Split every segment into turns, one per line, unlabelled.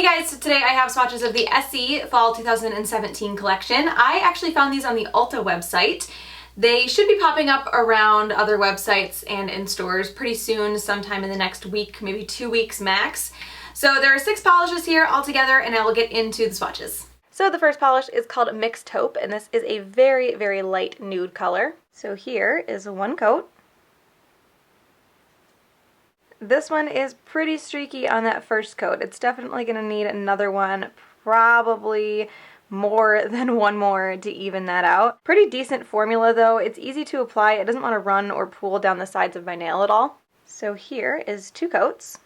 Hey guys, so today I have swatches of the Essie Fall 2017 collection. I actually found these on the Ulta website. They should be popping up around other websites and in stores pretty soon, sometime in the next week, maybe 2 weeks max. So there are 6 polishes here altogether, and I will get into the swatches. So the first polish is called Mixtaupe, and this is a very, very light nude color. So here is one coat. This one is pretty streaky on that first coat. It's definitely going to need another one, probably more than one more to even that out. Pretty decent formula though. It's easy to apply. It doesn't want to run or pool down the sides of my nail at all. So here is 2 coats.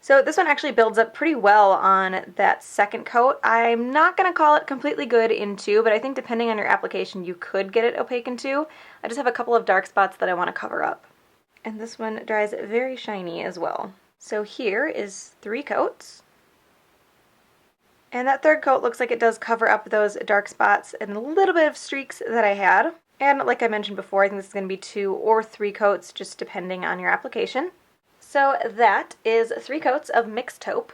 So this one actually builds up pretty well on that second coat. I'm not going to call it completely good in 2, but I think depending on your application you could get it opaque in 2. I just have a couple of dark spots that I want to cover up. And this one dries very shiny as well. So here is 3 coats. And that third coat looks like it does cover up those dark spots and a little bit of streaks that I had. And like I mentioned before, I think this is going to be 2 or 3 coats, just depending on your application. So that is 3 coats of Mixtaupe.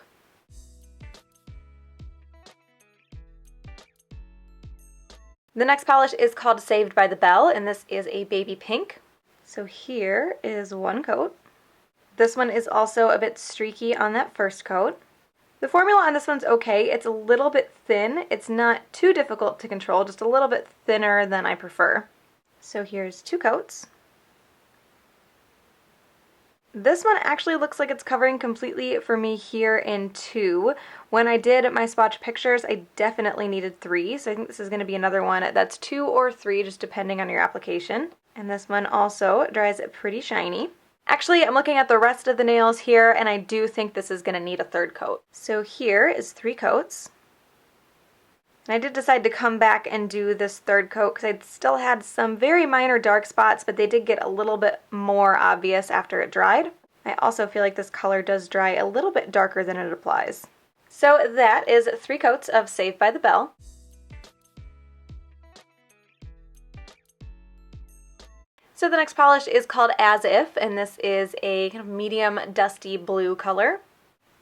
The next polish is called Saved by the Belle, and this is a baby pink. So here is 1 coat. This one is also a bit streaky on that first coat. The formula on this one's okay. It's a little bit thin. It's not too difficult to control, just a little bit thinner than I prefer. So here's 2 coats. This one actually looks like it's covering completely for me here in 2. When I did my swatch pictures, I definitely needed 3, so I think this is going to be another one that's 2 or 3, just depending on your application. And this one also dries pretty shiny. Actually, I'm looking at the rest of the nails here, and I do think this is going to need a 3rd coat. So here is 3 coats. And I did decide to come back and do this 3rd coat because I still had some very minor dark spots, but they did get a little bit more obvious after it dried. I also feel like this color does dry a little bit darker than it applies. So that is 3 coats of Saved by the Belle. So the next polish is called As If, and this is a kind of medium dusty blue color.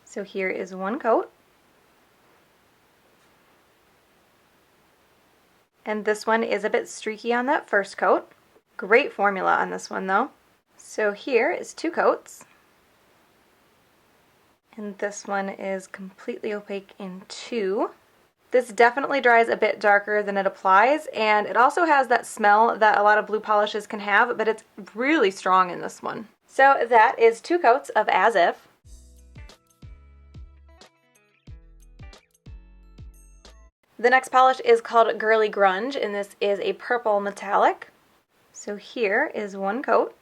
So here is 1 coat. And this one is a bit streaky on that first coat. Great formula on this one though. So here is 2 coats. And this one is completely opaque in 2. This definitely dries a bit darker than it applies, and it also has that smell that a lot of blue polishes can have, but it's really strong in this one. So that is 2 coats of As If. The next polish is called Girly Grunge, and this is a purple metallic. So here is 1 coat.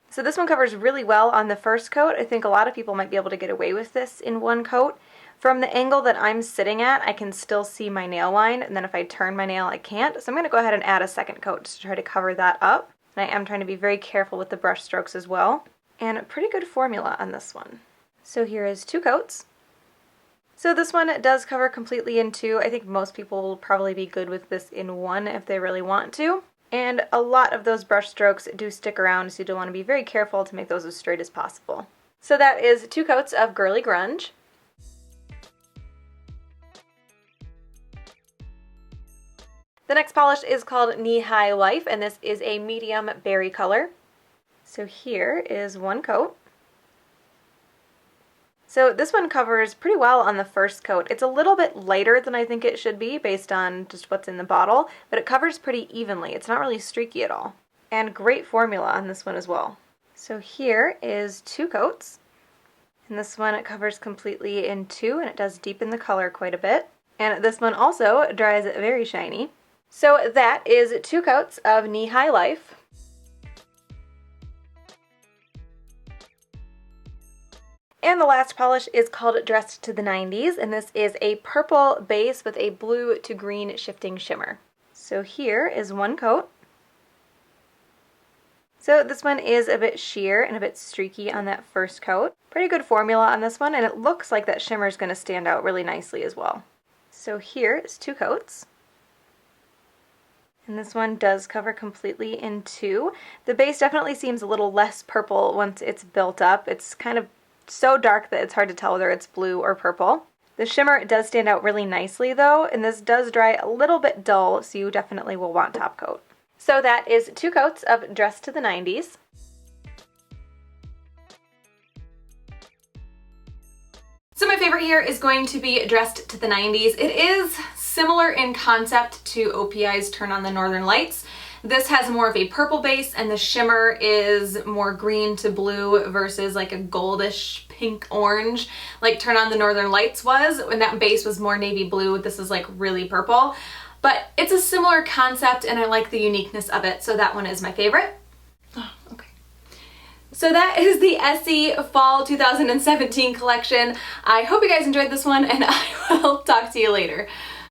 So this one covers really well on the first coat. I think a lot of people might be able to get away with this in 1 coat. From the angle that I'm sitting at, I can still see my nail line, and then if I turn my nail, I can't. So I'm going to go ahead and add a 2nd coat just to try to cover that up. And I am trying to be very careful with the brush strokes as well. And a pretty good formula on this one. So here is 2 coats. So this one does cover completely in 2. I think most people will probably be good with this in 1 if they really want to. And a lot of those brush strokes do stick around, so you do want to be very careful to make those as straight as possible. So that is 2 coats of Girly Grunge. The next polish is called Knee High Life, and this is a medium berry color. So here is 1 coat. So this one covers pretty well on the first coat. It's a little bit lighter than I think it should be based on just what's in the bottle, but it covers pretty evenly. It's not really streaky at all. And great formula on this one as well. So here is 2 coats. And this one it covers completely in 2, and it does deepen the color quite a bit. And this one also dries very shiny. So that is 2 coats of Knee High Life. And the last polish is called Dressed to the 90s, and this is a purple base with a blue to green shifting shimmer. So here is 1 coat. So this one is a bit sheer and a bit streaky on that first coat. Pretty good formula on this one, and it looks like that shimmer is going to stand out really nicely as well. So here is 2 coats. And this one does cover completely in 2. The base definitely seems a little less purple once it's built up. It's kind of so dark that it's hard to tell whether it's blue or purple. The shimmer does stand out really nicely though, and this does dry a little bit dull, so you definitely will want top coat. So that is 2 coats of Dress to the 90s. So my favorite here is going to be Dressed to the 90s. It is similar in concept to OPI's Turn on the Northern Lights. This has more of a purple base and the shimmer is more green to blue versus like a goldish pink orange like Turn on the Northern Lights was, when that base was more navy blue. This is like really purple, but it's a similar concept and I like the uniqueness of it, so that one is my favorite. Oh, okay. So that is the Essie Fall 2017 collection. I hope you guys enjoyed this one and I will talk to you later.